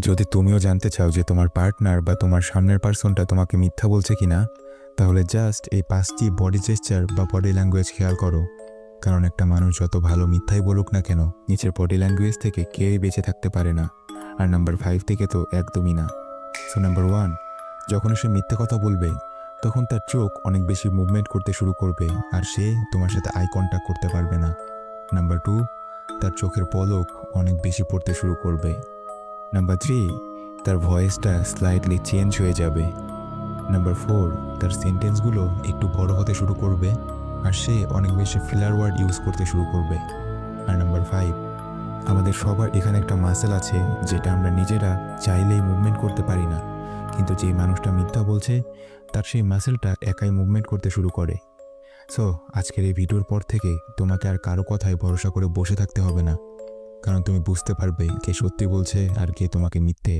যদি তুমিও জানতে চাও যে তোমার পার্টনার বা তোমার সামনের পার্সনটা তোমাকে মিথ্যা বলছে কিনা, তাহলে জাস্ট এই 5টি বডি জেস্চার বা বডি ল্যাঙ্গুয়েজ খেয়াল করো। কারণ একটা মানুষ যত ভালো মিথ্যাই বলুক না কেন, নিচের বডি ল্যাঙ্গুয়েজ থেকে কেউই বেঁচে থাকতে পারে না। আর নাম্বার 5 থেকে তো একদমই না। সো নাম্বার 1, যখন সে মিথ্যে কথা বলবে তখন তার চোখ অনেক বেশি মুভমেন্ট করতে শুরু করবে আর সে তোমার সাথে আই কন্ট্যাক্ট করতে পারবে না। নাম্বার 2, তার চোখের পলক অনেক বেশি পড়তে শুরু করবে। নাম্বার 3, তার ভয়েসটা স্লাইটলি চেঞ্জ হয়ে যাবে। নাম্বার 4, তার সেন্টেন্সগুলো একটু বড় হতে শুরু করবে আর সে অনেক বেশি ফিলার ওয়ার্ড ইউজ করতে শুরু করবে। আর নাম্বার 5, আমাদের সবার এখানে একটা মাসেল আছে যেটা আমরা নিজেরা চাইলেই মুভমেন্ট করতে পারি না, কিন্তু যে মানুষটা মিথ্যা বলছে তার সেই মাসেলটা একাই মুভমেন্ট করতে শুরু করে। সো আজকের এই ভিডিওর পর থেকে তোমাকে আর কারো কথায় ভরসা করে বসে থাকতে হবে না, কারণ তুমি বুঝতে পারবে কে সত্যি বলছে আর কে তোমাকে মিথ্যে